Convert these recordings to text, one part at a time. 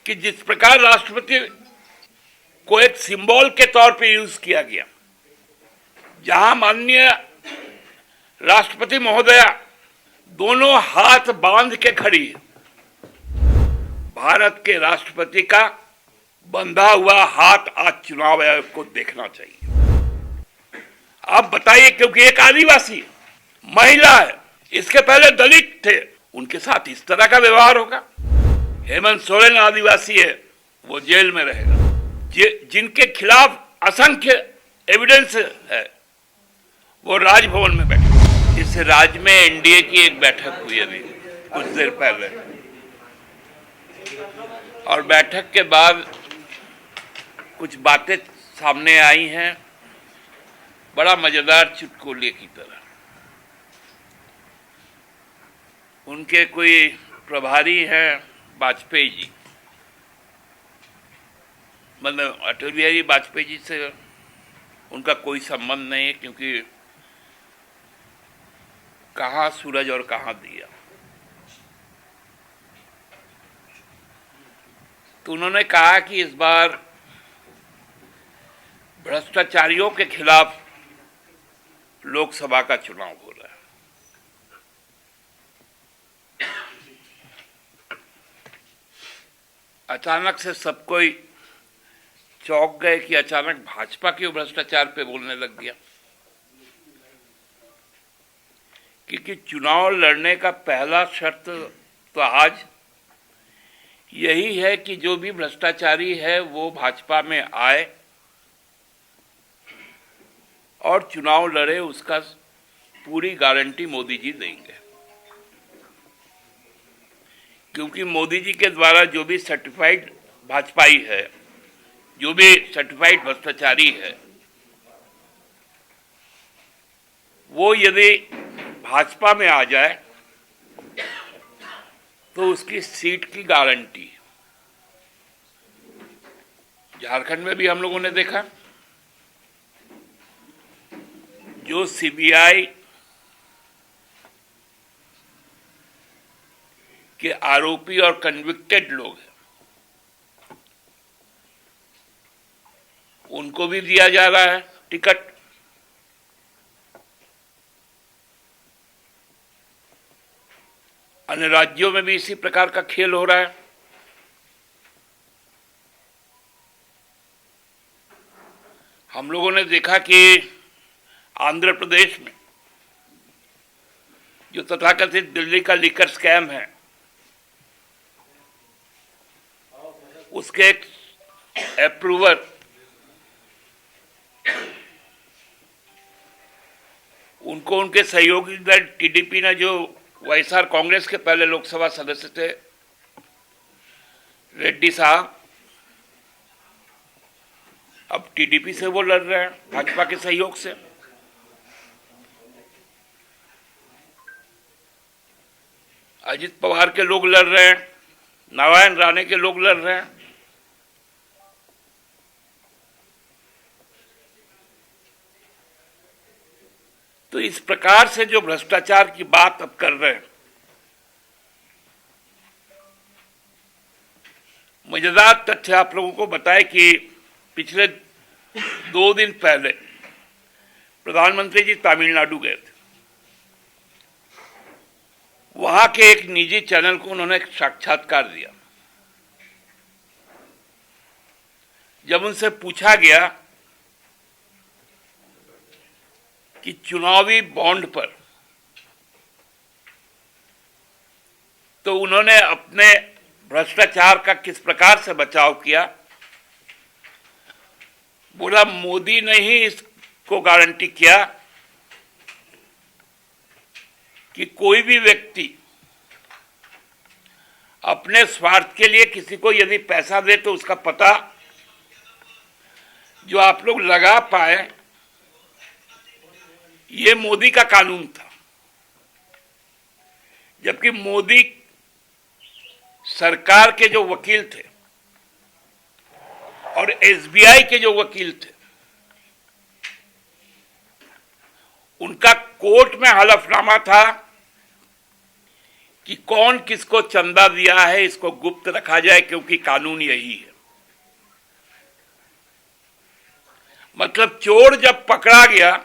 कि जिस प्रकार राष्ट्रपति को एक सिंबल के तौर पे यूज किया गया, जहां माननीय राष्ट्रपति महोदया दोनों हाथ बांध के खड़ी है, भारत के राष्ट्रपति का बंधा हुआ हाथ आज चुनाव आयोग को देखना चाहिए। आप बताइए, क्योंकि एक आदिवासी महिला है, इसके पहले दलित थे, उनके साथ इस तरह का व्यवहार होगा? हेमंत सोरेन आदिवासी है, वो जेल में रहेगा। जिनके खिलाफ असंख्य एविडेंस है, वो राजभवन में बैठे। इस राज्य में एनडीए की एक बैठक हुई अभी कुछ देर पहले, और बैठक के बाद कुछ बातें सामने आई हैं, बड़ा मजेदार चुटकुले की तरह। उनके कोई प्रभारी हैं वाजपेयी जी, मतलब अटल बिहारी वाजपेयी जी से उनका कोई संबंध नहीं है, क्योंकि कहाँ सूरज और कहाँ दिया। तो उन्होंने कहा कि इस बार भ्रष्टाचारियों के खिलाफ लोकसभा का चुनाव हो रहा है। अचानक से सब कोई चौंक गए कि अचानक भाजपा क्यों भ्रष्टाचार पे बोलने लग गया, क्योंकि चुनाव लड़ने का पहला शर्त तो आज यही है कि जो भी भ्रष्टाचारी है वो भाजपा में आए और चुनाव लड़े, उसका पूरी गारंटी मोदी जी देंगे। क्योंकि मोदी जी के द्वारा जो भी सर्टिफाइड भाजपाई है, जो भी सर्टिफाइड भ्रष्टाचारी है, वो यदि भाजपा में आ जाए तो उसकी सीट की गारंटी। झारखंड में भी हम लोगों ने देखा, जो सीबीआई के आरोपी और कन्विक्टेड लोग हैं, उनको भी दिया जा रहा है टिकट। अन्य राज्यों में भी इसी प्रकार का खेल हो रहा है। हम लोगों ने देखा कि आंध्र प्रदेश में जो तथाकथित दिल्ली का लीकर स्कैम है, उसके एक अप्रूवर उनको उनके सहयोगी दल टीडीपी ने, जो वाईएसआर कांग्रेस के पहले लोकसभा सदस्य थे रेड्डी साहब, अब टीडीपी से वो लड़ रहे हैं भाजपा के सहयोग से। अजित पवार के लोग लड़ रहे हैं, नारायण राणे के लोग लड़ रहे हैं। तो इस प्रकार से जो भ्रष्टाचार की बात अब कर रहे हैं, मजेदार तथ्य आप लोगों को बताए कि पिछले 2 दिन पहले प्रधानमंत्री जी तमिलनाडु गए थे। वहां के एक निजी चैनल को उन्होंने एक साक्षात्कार दिया। जब उनसे पूछा गया कि चुनावी बॉन्ड पर, तो उन्होंने अपने भ्रष्टाचार का किस प्रकार से बचाव किया। बोला, मोदी ने ही इसको गारंटी किया कि कोई भी व्यक्ति अपने स्वार्थ के लिए किसी को यदि पैसा दे तो उसका पता जो आप लोग लगा पाए, ये मोदी का कानून था। जबकि मोदी सरकार के जो वकील थे और एसबीआई के जो वकील थे, उनका कोर्ट में हलफनामा था कि कौन किसको चंदा दिया है इसको गुप्त रखा जाए, क्योंकि कानून यही है। मतलब चोर जब पकड़ा गया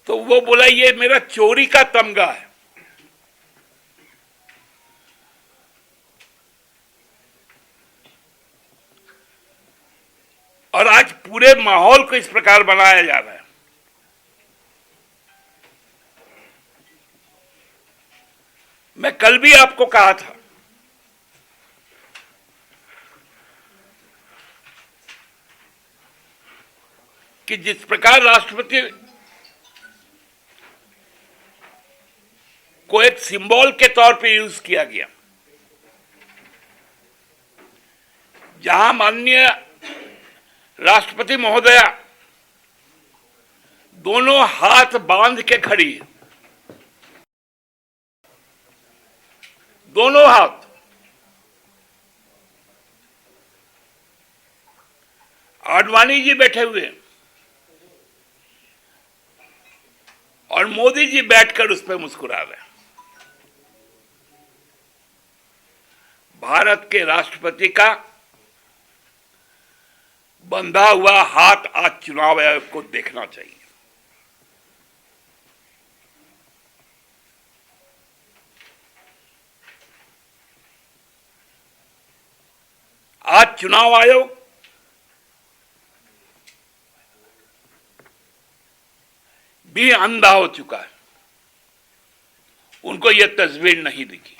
तो वो बोला ये मेरा चोरी का तमगा है। और आज पूरे माहौल को इस प्रकार बनाया जा रहा है। मैं कल भी आपको कहा था कि जिस प्रकार राष्ट्रपति को एक सिंबल के तौर पे यूज किया गया, जहां माननीय राष्ट्रपति महोदया दोनों हाथ बांध के खड़ी है, दोनों हाथ, आडवाणी जी बैठे हुए हैं और मोदी जी बैठकर उस पर मुस्कुरा रहे हैं। भारत के राष्ट्रपति का बंधा हुआ हाथ आज चुनाव आयोग को देखना चाहिए। आज चुनाव आयोग भी अंधा हो चुका है, उनको यह तस्वीर नहीं दिखी।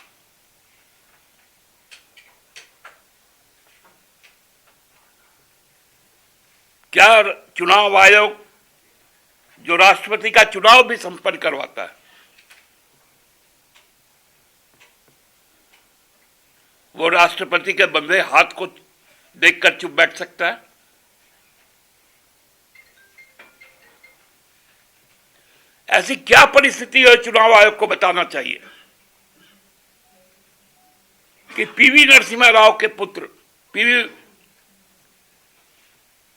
क्या चुनाव आयोग जो राष्ट्रपति का चुनाव भी संपन्न करवाता है, वो राष्ट्रपति के बंधे हाथ को देखकर चुप बैठ सकता है? ऐसी क्या परिस्थिति है चुनाव आयोग को बताना चाहिए कि पीवी नरसिम्हा राव के पुत्र पीवी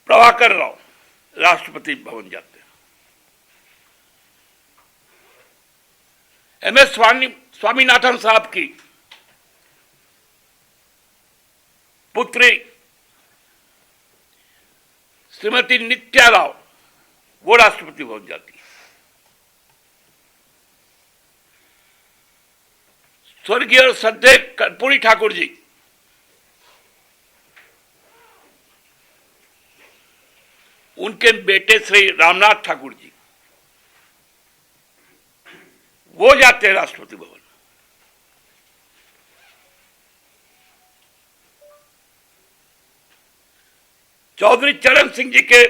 प्रभाकर राव राष्ट्रपति भवन जाते हैं, एमएस स्वामीनाथन साहब की पुत्री श्रीमती नित्या राव वो राष्ट्रपति भवन जाती है। स्वर्गीय और श्रद्धेय कर्पूरी ठाकुर जी उनके बेटे श्री रामनाथ ठाकुर जी वो जाते हैं राष्ट्रपति भवन। चौधरी चरण सिंह जी के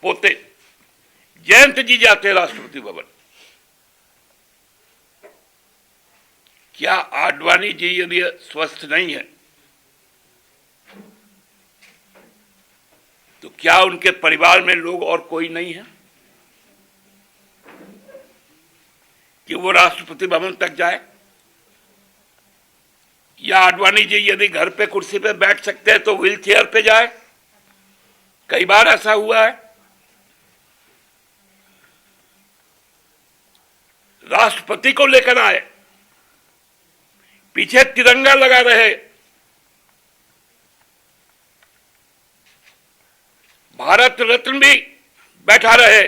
पोते जयंत जी जाते हैं राष्ट्रपति भवन। क्या आडवाणी जी यदि स्वस्थ नहीं है तो क्या उनके परिवार में लोग और कोई नहीं है कि वो राष्ट्रपति भवन तक जाए? या आडवाणी जी यदि घर पे कुर्सी पे बैठ सकते हैं तो व्हील चेयर पे जाए? कई बार ऐसा हुआ है। राष्ट्रपति को लेकर आए, पीछे तिरंगा लगा रहे, भारत रत्न भी बैठा रहे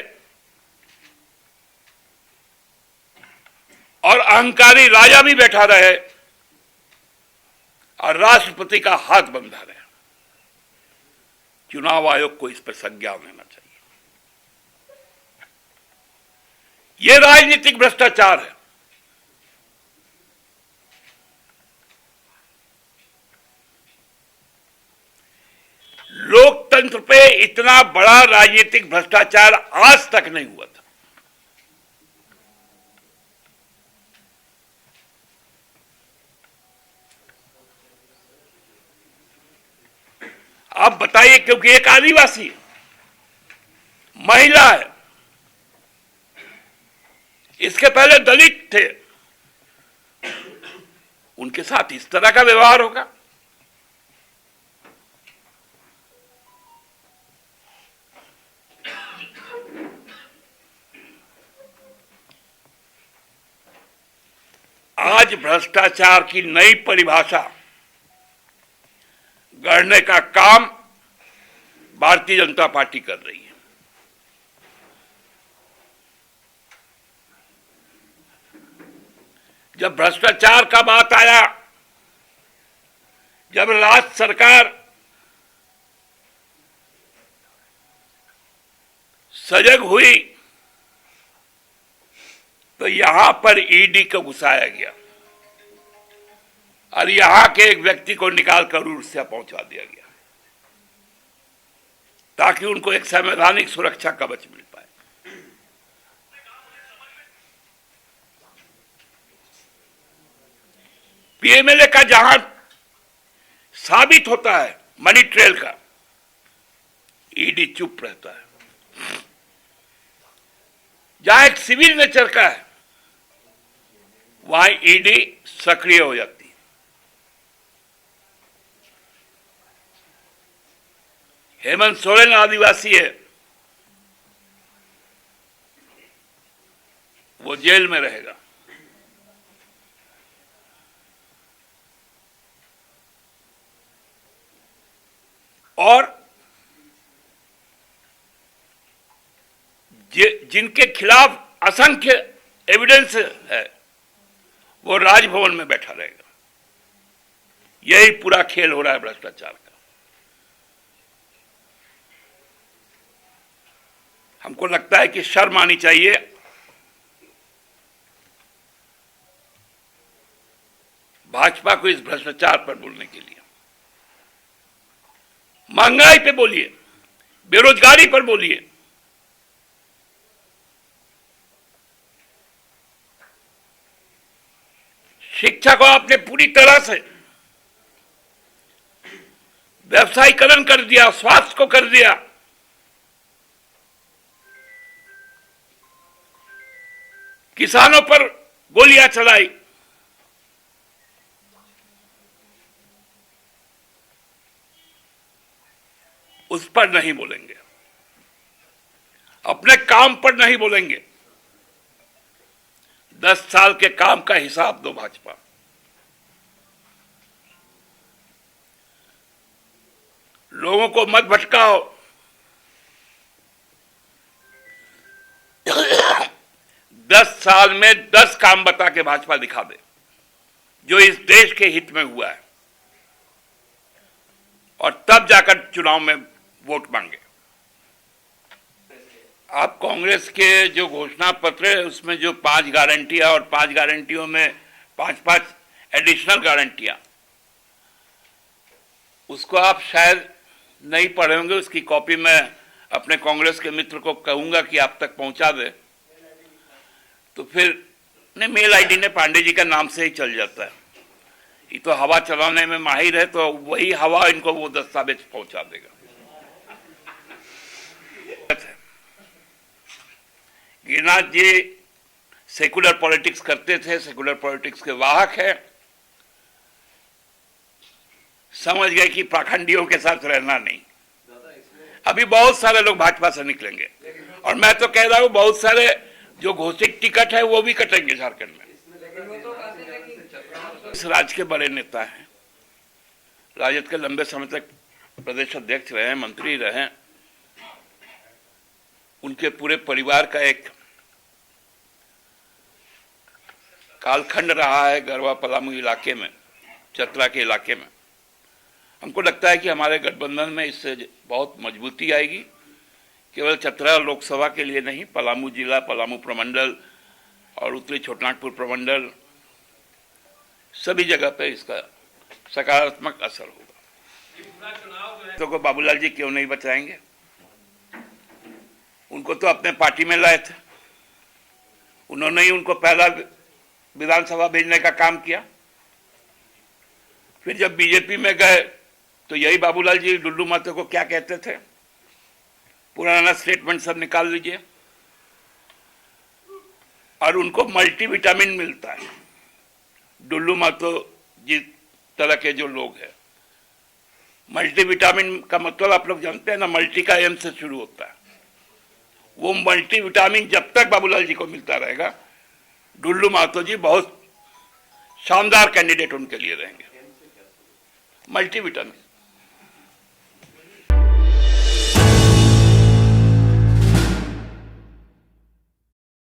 और अहंकारी राजा भी बैठा रहे और राष्ट्रपति का हाथ बंधा रहे। चुनाव आयोग को इस पर संज्ञान लेना चाहिए। यह राजनीतिक भ्रष्टाचार है। लोकतंत्र पे इतना बड़ा राजनीतिक भ्रष्टाचार आज तक नहीं हुआ था। आप बताइए, क्योंकि एक आदिवासी महिला है, इसके पहले दलित थे, उनके साथ इस तरह का व्यवहार होगा? भ्रष्टाचार की नई परिभाषा गढ़ने का काम भारतीय जनता पार्टी कर रही है। जब भ्रष्टाचार का बात आया, जब राज्य सरकार सजग हुई, तो यहां पर ईडी को घुसाया गया और यहां के एक व्यक्ति को निकालकर उड़ीसा पहुंचा दिया गया ताकि उनको एक संवैधानिक सुरक्षा कवच मिल पाए। पीएमएलए का जहां साबित होता है मनी ट्रेल का, ईडी चुप रहता है। जहां एक सिविल नेचर का है, वहां ईडी सक्रिय हो जाती है। हेमंत सोरेन आदिवासी है, वो जेल में रहेगा। और जिनके खिलाफ असंख्य एविडेंस है, वो राजभवन में बैठा रहेगा। यही पूरा खेल हो रहा है भ्रष्टाचार का। हमको लगता है कि शर्म आनी चाहिए भाजपा को इस भ्रष्टाचार पर बोलने के लिए। महंगाई पे बोलिए, बेरोजगारी पर बोलिए, शिक्षा को आपने पूरी तरह से व्यवसायीकरण कर दिया, स्वास्थ्य को कर दिया। किसानों पर गोलियां चलाई। उस पर नहीं बोलेंगे, अपने काम पर नहीं बोलेंगे। 10 साल के काम का हिसाब दो भाजपा। लोगों को मत भटकाओ। 10 साल में 10 काम बता के भाजपा दिखा दे जो इस देश के हित में हुआ है, और तब जाकर चुनाव में वोट मांगे। आप कांग्रेस के जो घोषणा पत्र है, उसमें जो 5 गारंटियां और 5 गारंटियों में 5-5 एडिशनल गारंटियां, उसको आप शायद नहीं पढ़े होंगे। उसकी कॉपी मैं अपने कांग्रेस के मित्र को कहूंगा कि आप तक पहुंचा दे। तो फिर ने मेल आईडी ने पांडे जी का नाम से ही चल जाता है। ये तो हवा चलाने में माहिर है, तो वही हवा इनको वो दस्तावेज पहुंचा देगा। गिरिनाथ जी सेकुलर पॉलिटिक्स करते थे, सेकुलर पॉलिटिक्स के वाहक है। समझ गए कि पाखंडियों के साथ रहना नहीं। अभी बहुत सारे लोग भाजपा से निकलेंगे, और मैं तो कह रहा हूं बहुत सारे जो घोषित टिकट है वो भी कटेंगे झारखंड में। इस राज्य के बड़े नेता हैं, राजद के लंबे समय तक प्रदेश अध्यक्ष रहे, मंत्री रहे। उनके पूरे परिवार का एक कालखंड रहा है गढ़वा पलामू इलाके में, चतरा के इलाके में। हमको लगता है कि हमारे गठबंधन में इससे बहुत मजबूती आएगी। केवल चतरा लोकसभा के लिए नहीं, पलामू जिला, पलामू प्रमंडल और उत्तरी छोटनागपुर प्रमंडल, सभी जगह पे इसका सकारात्मक असर होगा। तो को बाबूलाल जी क्यों नहीं बचाएंगे? उनको तो अपने पार्टी में लाए थे, उन्होंने ही उनको पहला विधानसभा भेजने का काम किया। फिर जब बीजेपी में गए तो यही बाबूलाल जी डुल्लू महतो को क्या कहते थे, पुराना स्टेटमेंट सब निकाल लीजिए। और उनको मल्टीविटामिन मिलता है। डुल्लू महतो जिस तरह के जो लोग हैं, मल्टीविटामिन का मतलब आप लोग जानते हैं ना, मल्टी का एम से शुरू होता है। वो मल्टीविटामिन जब तक बाबूलाल जी को मिलता रहेगा, डुल्लू महतो जी बहुत शानदार कैंडिडेट उनके लिए रहेंगे। मल्टीविटामिन